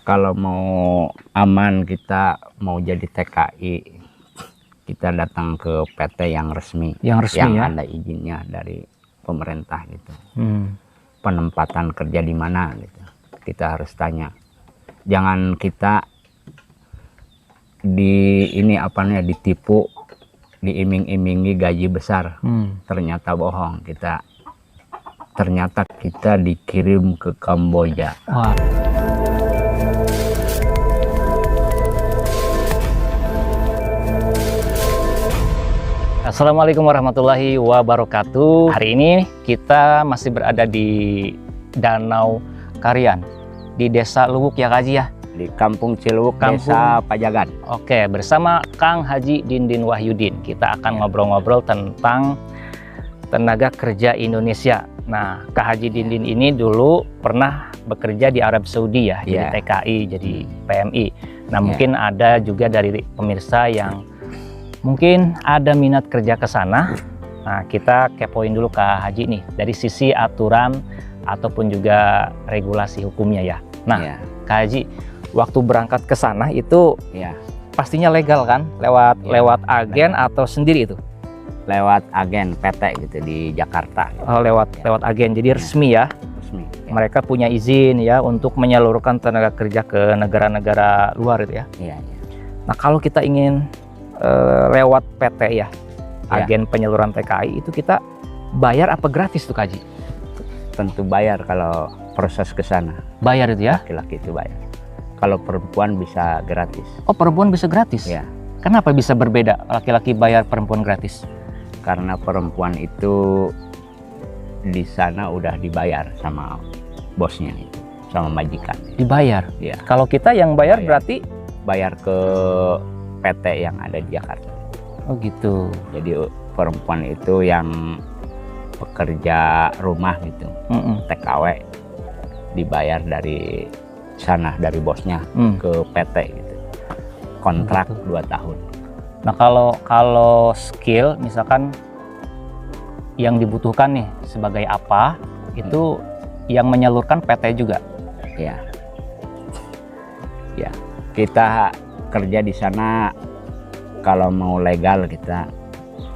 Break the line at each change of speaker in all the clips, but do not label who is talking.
Kalau mau aman, kita mau jadi TKI, kita datang ke PT yang resmi,
yang ya?
ada izinnya dari pemerintah gitu. Penempatan kerja di mana gitu, kita harus tanya. Jangan kita ditipu, diiming-imingi gaji besar, ternyata bohong. Ternyata kita dikirim ke Kamboja.
Wah. Assalamualaikum warahmatullahi wabarakatuh. Hari ini kita masih berada di Danau Karian, di Desa Luwuk ya Kak Haji ya?
Di Kampung Ciluwuk, Desa Pajagan.
Oke, bersama Kang Haji Dindin Wahyudin. Kita akan ngobrol-ngobrol tentang tenaga kerja Indonesia. Nah, Kak Haji Dindin ini dulu pernah bekerja di Arab Saudi ya, jadi TKI, jadi PMI. Nah, mungkin ada juga dari pemirsa yang mungkin ada minat kerja ke sana. Nah, kita kepoin dulu Kak Haji nih dari sisi aturan ataupun juga regulasi hukumnya ya. Nah, Kak Haji, waktu berangkat ke sana itu pastinya legal kan? Lewat agen atau sendiri itu?
Lewat agen PT gitu di Jakarta. Gitu.
Oh, lewat agen. Jadi resmi ya? Resmi. Mereka punya izin ya untuk menyalurkan tenaga kerja ke negara-negara luar itu ya? Iya. Nah, kalau kita ingin lewat PT ya, agen penyaluran TKI, itu kita bayar apa gratis tuh Kak Haji?
Tentu bayar kalau proses ke sana.
Bayar itu ya?
Laki-laki itu bayar. Kalau perempuan bisa gratis.
Oh, perempuan bisa gratis?
Ya.
Kenapa bisa berbeda laki-laki bayar, perempuan gratis?
Karena perempuan itu di sana udah dibayar sama bosnya itu, sama majikan.
Dibayar?
Ya.
Kalau kita yang bayar berarti?
Bayar ke PT yang ada di Jakarta.
Oh gitu.
Jadi perempuan itu yang pekerja rumah gitu, TKW, dibayar dari sana, dari bosnya ke PT gitu. Kontrak 2 tahun.
Nah, kalau skill misalkan yang dibutuhkan nih sebagai apa, itu yang menyalurkan PT juga.
Ya. Ya. Kita kerja di sana kalau mau legal kita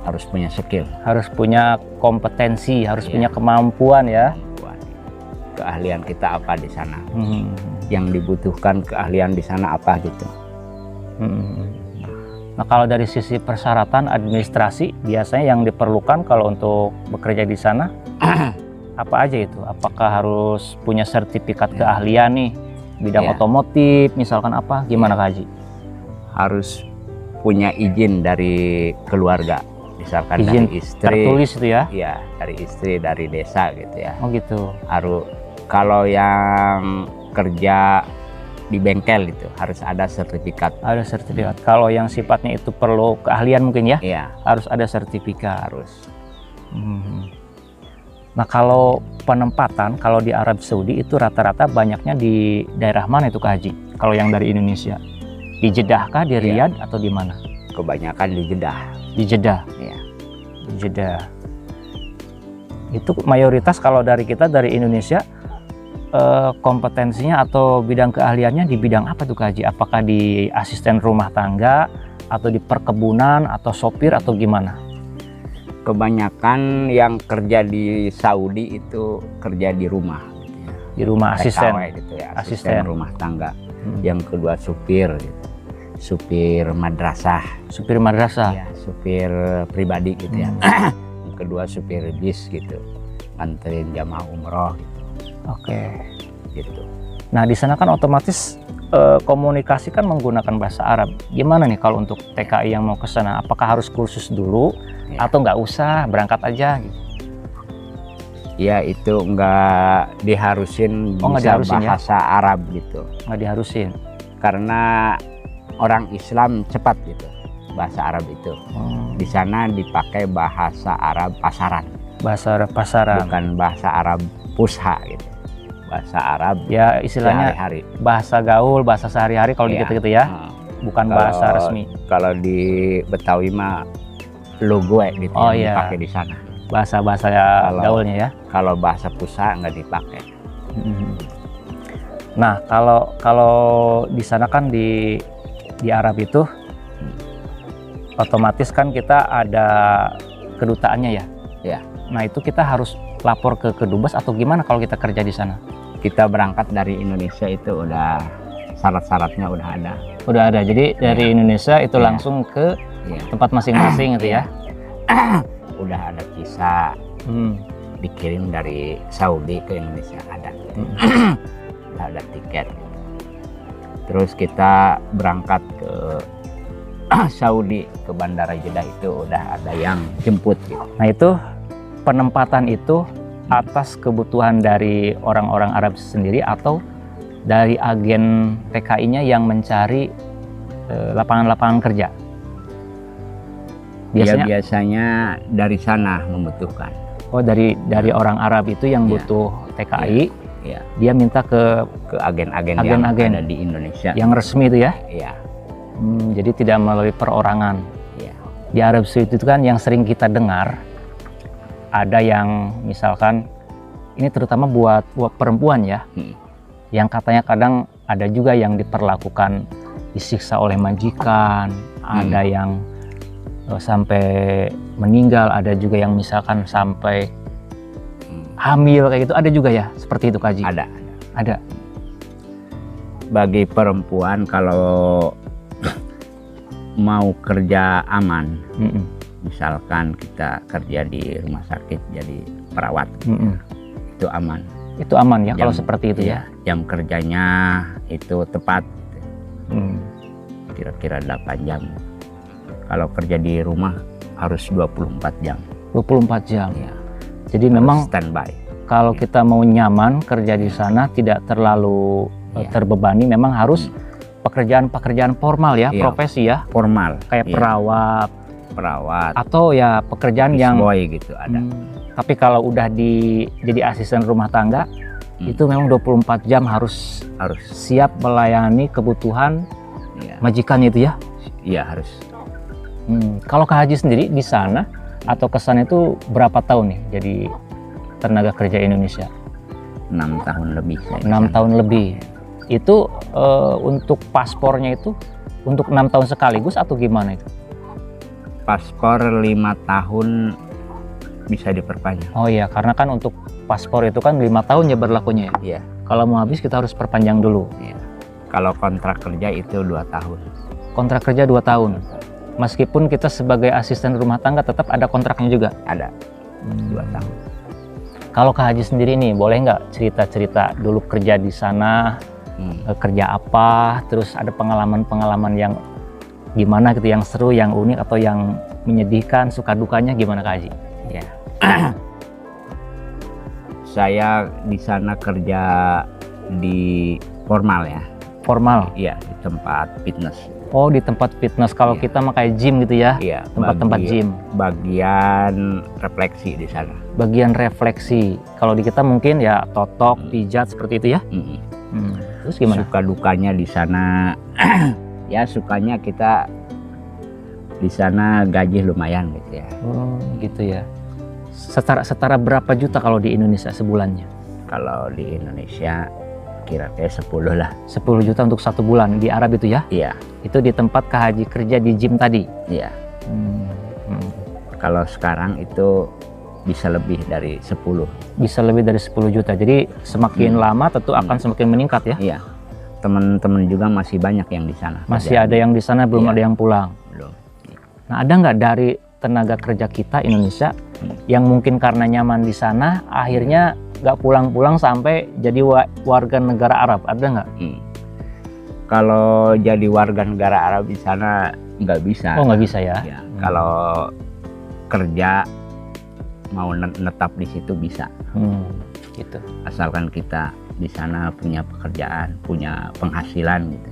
harus punya skill,
harus punya kompetensi, harus punya kemampuan ya.
Keahlian kita apa di sana, yang dibutuhkan keahlian di sana apa gitu.
Nah, kalau dari sisi persyaratan administrasi biasanya yang diperlukan kalau untuk bekerja di sana apa aja itu? Apakah harus punya sertifikat keahlian nih bidang otomotif misalkan apa? Gimana Kak Haji?
Harus punya izin dari keluarga, misalkan
izin
dari istri,
tertulis itu ya?
Iya, dari istri, dari desa gitu ya.
Oh gitu.
Harus, kalau yang kerja di bengkel itu harus ada sertifikat.
Ada sertifikat. Kalau yang sifatnya itu perlu keahlian mungkin ya?
Iya.
Harus ada sertifikat.
Harus.
Nah, kalau penempatan, kalau di Arab Saudi itu rata-rata banyaknya di daerah mana itu Kak Haji? Kalau yang dari Indonesia? Di Jeddah kah, di Riyadh atau di mana?
Kebanyakan di Jeddah.
Di Jeddah?
Iya.
Di Jeddah. Itu mayoritas kalau dari kita, dari Indonesia, kompetensinya atau bidang keahliannya di bidang apa tuh Kak Haji? Apakah di asisten rumah tangga, atau di perkebunan, atau sopir, atau gimana?
Kebanyakan yang kerja di Saudi itu kerja di rumah. Gitu ya.
Di rumah asisten?
Gitu ya, asisten rumah tangga. Yang kedua supir gitu. Supir madrasah.
Supir madrasah?
Ya, supir pribadi gitu ya. Yang kedua supir bis gitu, nganterin jamaah umroh gitu.
Oke.
Gitu.
Nah, di sana kan otomatis komunikasi kan menggunakan bahasa Arab. Gimana nih kalau untuk TKI yang mau ke sana? Apakah harus kursus dulu atau nggak usah, berangkat aja gitu?
Ya, itu nggak diharusin bisa bahasa Arab gitu.
Nggak diharusin?
Karena orang Islam cepat gitu bahasa Arab itu. Di sana dipakai bahasa Arab pasaran.
Bahasa Arab pasaran? Bukan
bahasa Arab pusha gitu. Bahasa Arab
ya istilahnya
sehari-hari.
Bahasa gaul, bahasa sehari-hari kalau di gitu-gitu ya. Bukan bahasa resmi.
Kalau di Betawi mah logue gitu yang dipakai di sana.
Bahasa gaulnya ya.
Kalau bahasa pusat nggak dipakai.
Nah, kalau di sana kan di Arab itu otomatis kan kita ada kedutaannya ya.
Ya.
Nah, itu kita harus lapor ke kedubes atau gimana kalau kita kerja di sana?
Kita berangkat dari Indonesia itu udah syarat-syaratnya udah ada.
Udah ada. Jadi dari Indonesia itu
Ya.
langsung ke
Ya.
tempat masing-masing gitu ya.
Udah ada visa dikirim dari Saudi ke Indonesia ada. Ada tiket. Terus kita berangkat ke Saudi ke Bandara Jeddah itu udah ada yang jemput gitu.
Nah, itu penempatan itu atas kebutuhan dari orang-orang Arab sendiri atau dari agen TKI-nya yang mencari lapangan-lapangan kerja?
Biasanya dari sana membutuhkan.
Oh, dari orang Arab itu yang butuh TKI,
Ya.
dia minta ke
Agen-agen yang ada di Indonesia.
yang resmi itu ya.
Iya.
Jadi tidak melalui perorangan.
Iya.
Di Arab Saudi itu kan yang sering kita dengar ada yang misalkan ini terutama buat perempuan ya, yang katanya kadang ada juga yang diperlakukan disiksa oleh majikan, ada yang sampai meninggal, ada juga yang misalkan sampai hamil kayak gitu, ada juga ya seperti itu Kak Haji? Ada.
Bagi perempuan kalau mau kerja aman, misalkan kita kerja di rumah sakit jadi perawat, itu aman.
Itu aman ya kalau seperti itu ya?
Jam kerjanya itu tepat, kira-kira 8 jam. Kalau kerja di rumah harus 24 jam.
24 jam.
Ya.
Jadi
Harus
memang
standby.
kalau kita mau nyaman kerja di sana tidak terlalu terbebani, memang harus pekerjaan-pekerjaan formal ya, profesi ya,
formal
kayak perawat
atau
ya pekerjaan yang
boy gitu ada.
Tapi kalau udah jadi asisten rumah tangga itu memang 24 jam harus siap melayani kebutuhan majikan itu ya.
Iya harus.
Kalau Kak Haji sendiri di sana atau ke sana itu berapa tahun nih jadi tenaga kerja Indonesia?
6 tahun lebih.
6 tahun lebih. Itu untuk paspornya itu untuk 6 tahun sekaligus atau gimana itu?
Paspor 5 tahun bisa diperpanjang.
Oh iya, karena kan untuk paspor itu kan 5 tahun ya berlakunya ya?
Iya.
Kalau mau habis kita harus perpanjang dulu.
Iya. Kalau kontrak kerja itu 2 tahun.
Kontrak kerja 2 tahun. Meskipun kita sebagai asisten rumah tangga tetap ada kontraknya juga?
Ada. 2 tahun.
Kalau Kak Haji sendiri nih, boleh nggak cerita-cerita dulu kerja di sana, kerja apa, terus ada pengalaman-pengalaman yang gimana gitu, yang seru, yang unik, atau yang menyedihkan, suka dukanya gimana Kak Haji?
Ya. Saya di sana kerja di formal ya.
Formal?
Iya, di tempat fitness.
Oh, di tempat fitness. Kalau kita mah kayak gym gitu ya?
Iya,
tempat-tempat gym.
Bagian refleksi di sana.
Bagian refleksi. Kalau di kita mungkin ya totok, pijat seperti itu ya? Terus gimana?
Suka dukanya di sana, ya sukanya kita di sana gaji lumayan gitu ya.
Oh, gitu ya. Setara berapa juta kalau di Indonesia sebulannya?
Kalau di Indonesia kira-kira 10 lah.
10 juta untuk 1 bulan di Arab itu ya?
Iya.
Itu di tempat Kak Haji kerja di gym tadi?
Iya. Kalau sekarang itu bisa lebih dari 10.
Bisa lebih dari 10 juta. Jadi semakin lama tentu akan semakin meningkat ya?
Iya. Teman-teman juga masih banyak yang di sana.
Masih ada yang di sana, belum ada yang pulang?
Belum.
Nah, ada nggak dari tenaga kerja kita Indonesia yang mungkin karena nyaman di sana akhirnya nggak pulang-pulang sampai jadi warga negara Arab? Ada nggak?
Kalau jadi warga negara Arab di sana nggak bisa.
Oh, nggak bisa ya?
Ya. Kalau kerja mau netap di situ bisa.
Gitu.
Asalkan kita di sana punya pekerjaan, punya penghasilan gitu.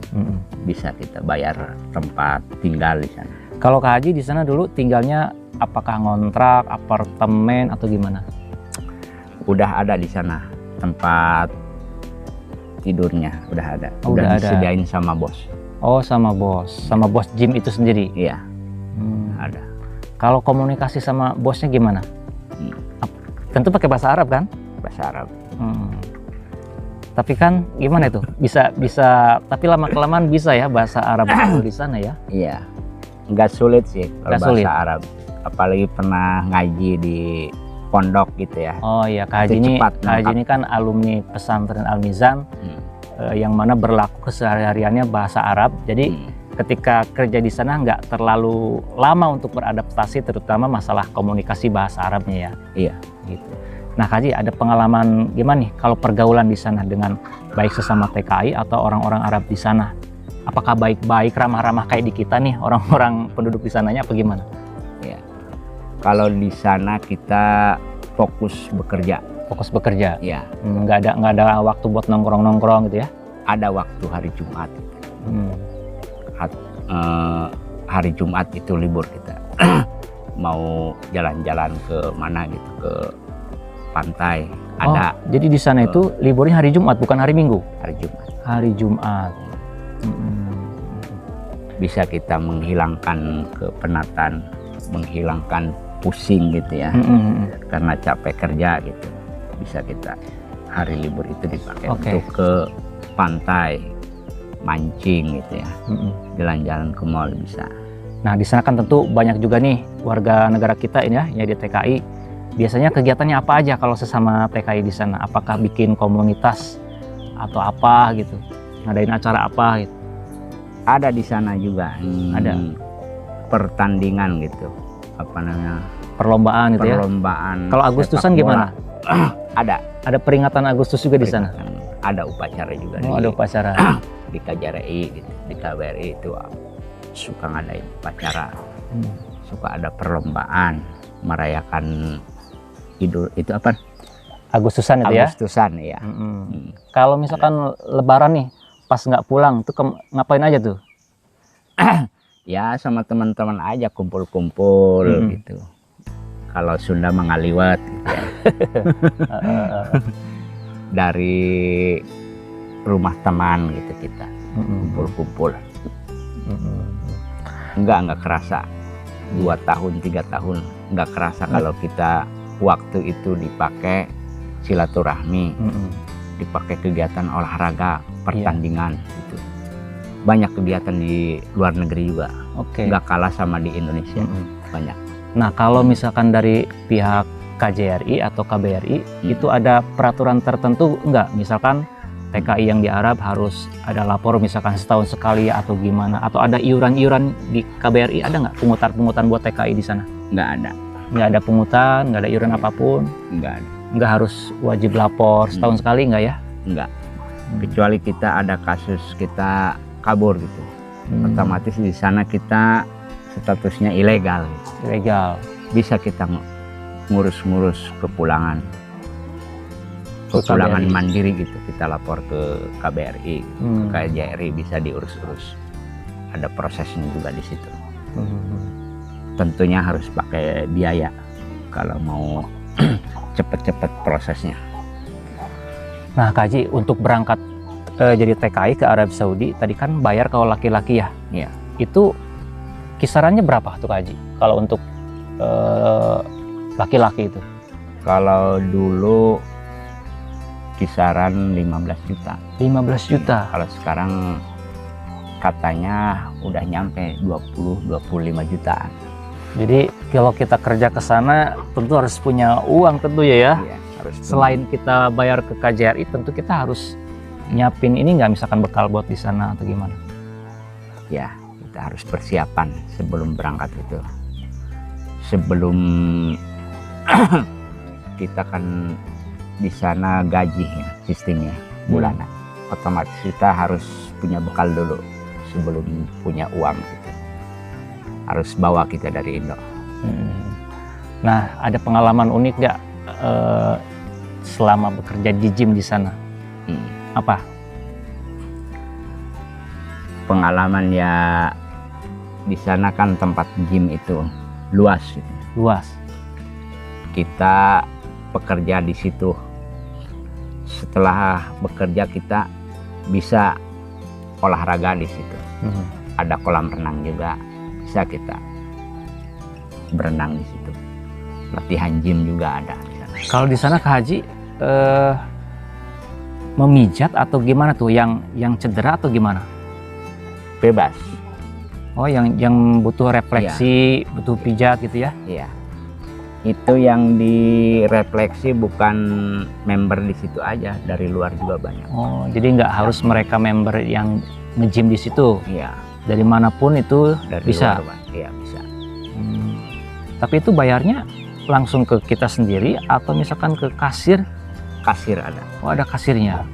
Bisa kita bayar tempat tinggal di sana.
Kalau Kak Haji di sana dulu tinggalnya apakah ngontrak, apartemen atau gimana?
Udah ada di sana tempat tidurnya, udah ada. Udah disediain sama bos.
Oh, sama bos gym itu sendiri?
Iya. Ada.
Kalau komunikasi sama bosnya gimana? Tentu pakai bahasa Arab kan?
Bahasa Arab.
Tapi kan gimana itu? Bisa tapi lama kelamaan bisa ya bahasa Arab di sana ya?
Iya, nggak sulit sih kalau
Nggak
bahasa
sulit.
Arab. Apalagi pernah ngaji di pondok gitu ya.
Oh iya, Kak Haji
Itu
ini,
cepat
Kak Haji
nangkap.
ini kan alumni pesantren Al Mizan yang mana berlaku kesehariannya bahasa Arab. Jadi ketika kerja di sana nggak terlalu lama untuk beradaptasi, terutama masalah komunikasi bahasa Arabnya ya.
Iya.
Gitu. Nah, Kak Haji ada pengalaman gimana nih kalau pergaulan di sana dengan baik sesama TKI atau orang-orang Arab di sana? Apakah baik-baik, ramah-ramah kayak di kita nih orang-orang penduduk di sananya apa gimana?
Iya. Kalau di sana kita fokus bekerja.
Fokus bekerja,
Ya,
nggak ada waktu buat nongkrong-nongkrong gitu ya?
ada waktu hari Jumat.
Hmm.
Hari Jumat itu libur kita. Mau jalan-jalan ke mana gitu, ke pantai. Ada
Oh, jadi di sana itu liburnya hari Jumat bukan hari Minggu?
hari Jumat.
Hari Jumat.
Bisa kita menghilangkan kepenatan, menghilangkan pusing gitu ya. Karena capek kerja gitu. Bisa kita hari libur itu dipakai
Oke.
untuk ke pantai, mancing gitu ya. Jalan-jalan ke mall bisa.
Nah, di sana kan tentu banyak juga nih warga negara kita ini ya di TKI. Biasanya kegiatannya apa aja kalau sesama TKI di sana? Apakah bikin komunitas atau apa gitu? Ngadain acara apa gitu?
Ada di sana juga.
Ada.
Pertandingan gitu. Apa namanya?
Perlombaan gitu ya?
Perlombaan.
Kalau Agustusan
sepak bola.
gimana?
Ada.
Ada peringatan Agustus juga di sana?
Ada upacara juga
Oh, ada upacara.
di KJRI gitu. Di KBRI itu suka ngadain upacara. Suka ada perlombaan merayakan Idul itu apa?
Agustusan itu ya?
Agustusan ya.
Kalau misalkan Lebaran nih, pas nggak pulang, tuh ngapain aja tuh?
Ya sama teman-teman aja kumpul-kumpul gitu. Kalau Sunda mengaliwat gitu ya. Dari rumah teman gitu kita kumpul-kumpul. Nggak kerasa 2 tahun 3 tahun nggak kerasa kalau kita waktu itu dipakai silaturahmi, dipakai kegiatan olahraga, pertandingan gitu. Banyak kegiatan di luar negeri juga.
Oke.
Nggak kalah sama di Indonesia. Banyak.
Nah, kalau misalkan dari pihak KJRI atau KBRI itu ada peraturan tertentu nggak? Misalkan TKI yang di Arab harus ada lapor misalkan setahun sekali atau gimana? Atau ada iuran-iuran di KBRI, ada nggak pungutan-pungutan buat TKI di sana?
Nggak ada.
Nggak ada pungutan, nggak ada iuran apapun?
Nggak ada.
Nggak harus wajib lapor setahun sekali nggak ya?
Nggak. Kecuali kita ada kasus kita kabur gitu. Otomatis di sana kita statusnya ilegal.
Ilegal.
Bisa kita ngurus-ngurus kepulangan.
Ke
Kepulangan
KBRI.
mandiri gitu. Kita lapor ke KBRI, ke KJRI bisa diurus-urus. Ada prosesnya juga di situ. Tentunya harus pakai biaya kalau mau cepet-cepet prosesnya.
Nah, Kak Haji, untuk berangkat jadi TKI ke Arab Saudi, tadi kan bayar kalau laki-laki ya?
Iya.
Itu kisarannya berapa tuh Kak Haji? Kalau untuk laki-laki itu?
Kalau dulu kisaran 15 juta.
15 juta?
Kalau sekarang katanya udah nyampe 20-25 jutaan.
Jadi kalau kita kerja ke sana tentu harus punya uang tentu ya.
Iya, harus
Selain kita bayar ke KJRI, tentu kita harus nyiapin ini nggak, misalkan bekal buat di sana atau gimana?
ya kita harus persiapan sebelum berangkat itu. Sebelum kita kan di sana gaji ya, sistemnya bulanan. Otomatis kita harus punya bekal dulu sebelum punya uang gitu. Harus bawa kita dari Indo.
Nah, ada pengalaman unik nggak selama bekerja di gym di sana? Apa?
Pengalaman ya di sana kan tempat gym itu luas gitu.
Luas.
Kita bekerja di situ. Setelah bekerja kita bisa olahraga di situ. Ada kolam renang juga, bisa kita berenang di situ. Latihan gym juga ada di sana.
Kalau di sana Kak Haji, memijat atau gimana tuh, yang cedera atau gimana?
Bebas.
Oh, yang butuh refleksi, butuh pijat gitu ya?
Iya. Itu yang direfleksi bukan member di situ aja, dari luar juga banyak.
Oh, jadi nggak harus mereka member yang nge-gym di situ.
Iya.
Dari manapun itu
Dari
bisa.
luar, Pak. Iya, bisa.
Tapi itu bayarnya langsung ke kita sendiri atau misalkan ke kasir?
Kasir ada.
Oh, ada kasirnya,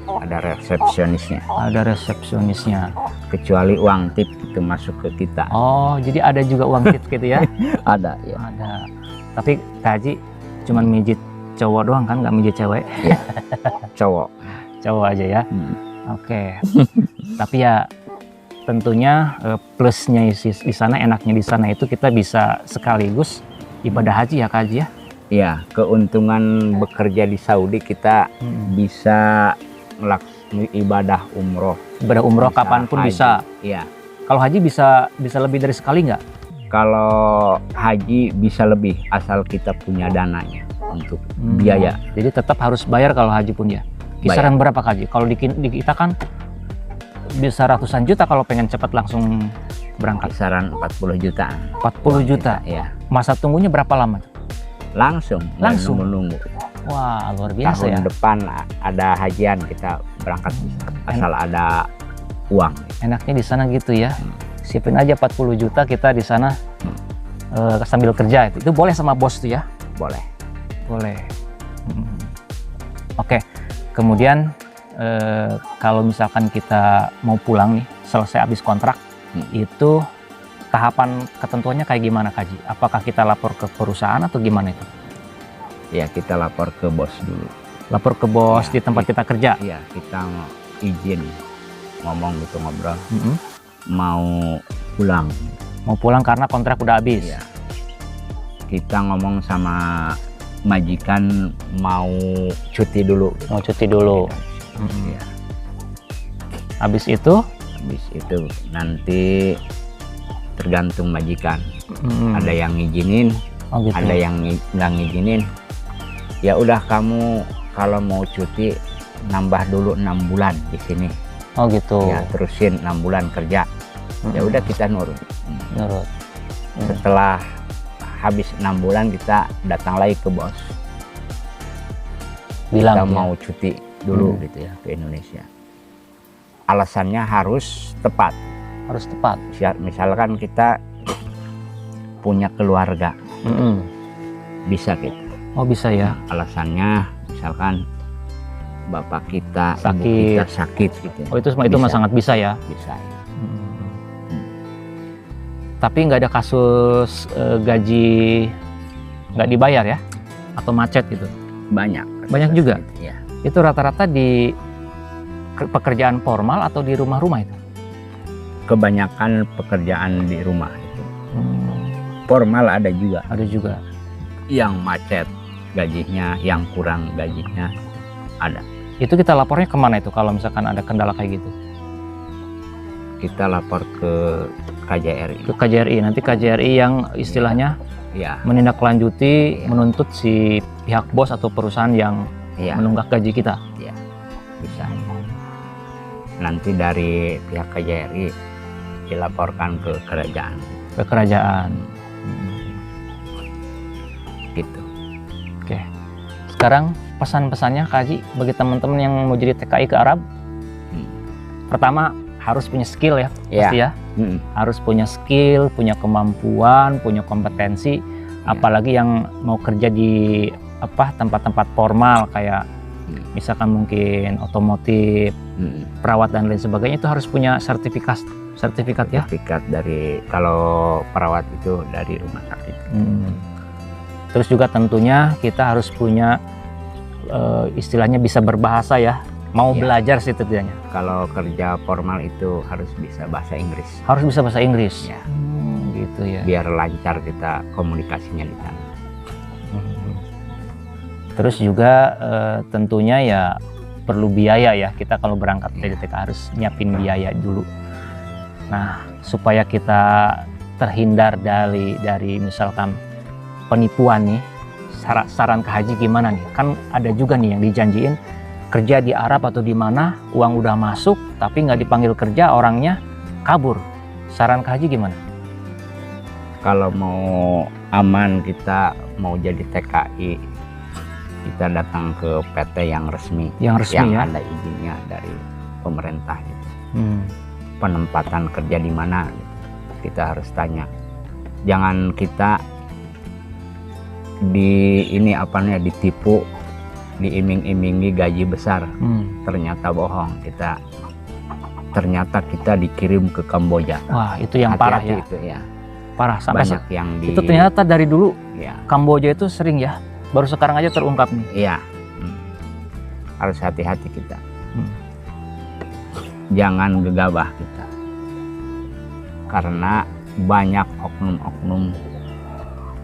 Ada resepsionisnya.
ada resepsionisnya.
Kecuali uang tip itu masuk ke kita.
Oh, jadi ada juga uang tip gitu ya?
Ada, ya.
Ada. Tapi Kak Haji cuman mijit cowok doang kan, nggak mijit cewek?
Cowok.
Cowok aja ya.
Hmm.
Oke. Tapi ya tentunya plusnya di sana, enaknya di sana itu kita bisa sekaligus ibadah haji ya Kak Haji ya.
Iya, keuntungan bekerja di Saudi kita bisa melaksanakan ibadah umroh.
Ibadah umroh
Bisa
kapanpun
haji.
bisa.
Iya.
Kalau haji bisa lebih dari sekali nggak?
Kalau haji bisa lebih asal kita punya dananya untuk biaya.
Jadi tetap harus bayar kalau haji pun ya. Kisaran berapa Kak Haji? Kalau di kita kan bisa ratusan juta kalau pengen cepat langsung berangkat.
Kisaran 40 jutaan.
40 juta.
Iya.
Masa tunggunya berapa lama?
Langsung.
Langsung?
Menunggu.
Wah, luar biasa
Tahun
ya.
depan ada hajian kita berangkat bisa. Asal ada uang.
Enaknya di sana gitu ya. Siapin aja 40 juta kita di sana sambil kerja. Itu boleh sama bos tuh ya?
Boleh.
Boleh. Oke. Kemudian kalau misalkan kita mau pulang nih, selesai habis kontrak, itu tahapan ketentuannya kayak gimana Kak Haji? Apakah kita lapor ke perusahaan atau gimana itu?
Ya, kita lapor ke bos dulu.
Lapor ke bos
Ya,
di tempat kita kerja?
Iya, kita mau izin ngomong gitu, ngobrol.
Mm-mm.
Mau pulang.
Mau pulang karena kontrak udah habis?
Iya. Kita ngomong sama majikan mau cuti dulu.
Mau cuti dulu.
Iya.
Habis itu?
Habis itu nanti tergantung majikan. Ada yang ngizinin,
Oh gitu.
ada yang nggak ngizinin. Ya udah, kamu kalau mau cuti nambah dulu 6 bulan di sini.
Oh gitu.
Ya, terusin 6 bulan kerja. Ya udah, kita nurut.
Nurut.
Setelah habis 6 bulan kita datang lagi ke bos.
Bilang
Kita
ya?
mau cuti dulu gitu ya ke Indonesia. Alasannya harus tepat.
Harus tepat.
Misalkan kita punya keluarga, bisa gitu.
Oh bisa ya.
Alasannya misalkan bapak kita,
Sakit.
ibu kita sakit gitu.
Oh itu mah sangat bisa ya.
Bisa ya.
Tapi nggak ada kasus gaji nggak dibayar ya? Atau macet gitu?
Banyak.
Banyak juga?
Gitu, ya.
Itu rata-rata di pekerjaan formal atau di rumah-rumah itu?
Kebanyakan pekerjaan di rumah itu. Formal ada juga.
Ada juga.
Yang macet gajinya, yang kurang gajinya ada.
Itu kita lapornya kemana itu kalau misalkan ada kendala kayak gitu?
Kita lapor ke KJRI.
Ke KJRI. Nanti KJRI yang istilahnya
Ya,
menindaklanjuti,
Iya.
menuntut si pihak bos atau perusahaan yang
ya,
menunggak gaji kita.
bisa. Nanti dari pihak KJRI dilaporkan ke kerajaan.
Ke kerajaan.
Gitu.
Oke. Sekarang pesan-pesannya Kak Haji bagi teman-teman yang mau jadi TKI ke Arab. Pertama, harus punya skill ya, pasti ya. Harus punya skill, punya kemampuan, punya kompetensi. Apalagi yang mau kerja di tempat-tempat formal kayak misalkan mungkin otomotif, perawat dan lain sebagainya, itu harus punya sertifikat ya.
Sertifikat dari, kalau perawat itu dari rumah sakit.
Terus juga tentunya kita harus punya istilahnya bisa berbahasa ya. Mau
Iya.
belajar sih setidaknya.
Kalau kerja formal itu harus bisa bahasa Inggris.
Harus bisa bahasa Inggris.
Ya.
Gitu ya.
Biar lancar kita komunikasinya di sana.
Terus juga tentunya ya perlu biaya ya. Kita kalau berangkat dari TK harus nyiapin biaya dulu. Nah, supaya kita terhindar dari misalkan penipuan nih, saran Kak Haji gimana nih? Kan ada juga nih yang dijanjiin kerja di Arab atau di mana, uang udah masuk tapi nggak dipanggil kerja, orangnya kabur. Saran Kak Haji gimana?
Kalau mau aman, kita mau jadi TKI, kita datang ke PT yang resmi,
Yang resmi
yang
ya.
ada izinnya dari pemerintah gitu.
Hmm.
Penempatan kerja di mana gitu. Kita harus tanya. Jangan kita ditipu, diiming-imingi gaji besar, ternyata bohong. Ternyata kita dikirim ke Kamboja.
Wah, itu yang parah
Hati-hati
ya.
itu ya.
Parah sampai
Banyak yang
itu ternyata dari dulu
ya.
Kamboja itu sering ya. Baru sekarang aja terungkap nih.
Iya. Harus hati-hati kita.
Hmm.
Jangan gegabah kita. Karena banyak oknum-oknum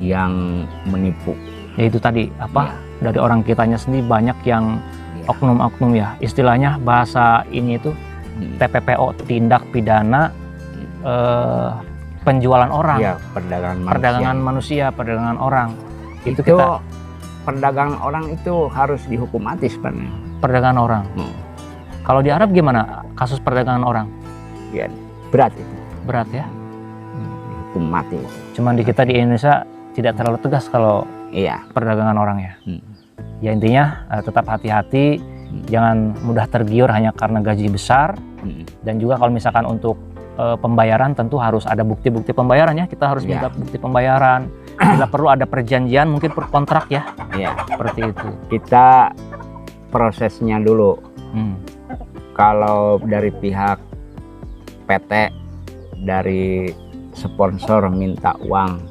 yang menipu.
Ya itu tadi apa?
Iya.
Dari orang kitanya sendiri banyak yang
Iya.
oknum-oknum ya. Istilahnya bahasa ini itu TPPO, tindak pidana penjualan orang.
Iya,
Perdagangan manusia, perdagangan orang.
Itu perdagangan orang itu harus dihukum mati sebenarnya.
Perdagangan orang. Kalau di Arab gimana kasus perdagangan orang?
Ya, berat itu.
Berat ya.
Dihukum mati.
Cuman di kita di Indonesia tidak terlalu tegas kalau
Iya.
perdagangan orang ya. Ya intinya tetap hati-hati, jangan mudah tergiur hanya karena gaji besar. Dan juga kalau misalkan untuk pembayaran tentu harus ada bukti-bukti pembayaran ya. Kita harus minta bukti pembayaran. Bila perlu ada perjanjian, mungkin per kontrak ya.
Iya.
Seperti itu.
Kita prosesnya dulu. Kalau dari pihak PT, dari sponsor minta uang,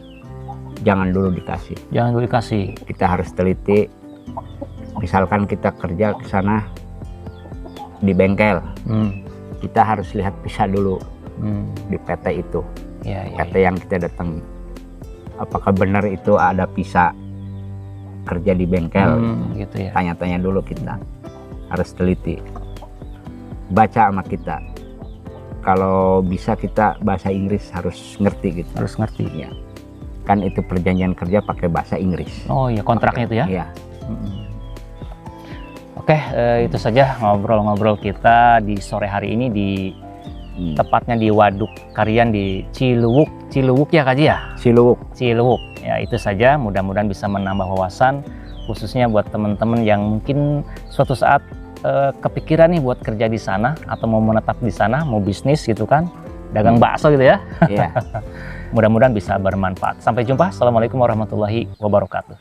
jangan dulu dikasih.
Jangan dulu dikasih.
Kita harus teliti. Misalkan kita kerja ke sana di bengkel, kita harus lihat visa dulu di PT itu.
Ya,
PT yang kita datangi. Apakah benar itu ada visa kerja di bengkel?
Gitu ya.
Tanya-tanya dulu kita. Harus teliti. Baca sama kita. Kalau bisa kita bahasa Inggris harus ngerti gitu.
Harus ngerti.
Ya. Kan itu perjanjian kerja pakai bahasa Inggris.
Oh iya, kontraknya itu ya.
Iya.
Oke, itu saja ngobrol-ngobrol kita di sore hari ini di tepatnya di Waduk Karian di Ciluwuk. Ciluwuk ya Kak Haji ya? Ciluwuk. Ya itu saja, mudah-mudahan bisa menambah wawasan khususnya buat teman-teman yang mungkin suatu saat kepikiran nih buat kerja di sana atau mau menetap di sana, mau bisnis gitu kan, dagang bakso gitu ya.
Iya.
Mudah-mudahan bisa bermanfaat. Sampai jumpa. Assalamualaikum warahmatullahi wabarakatuh.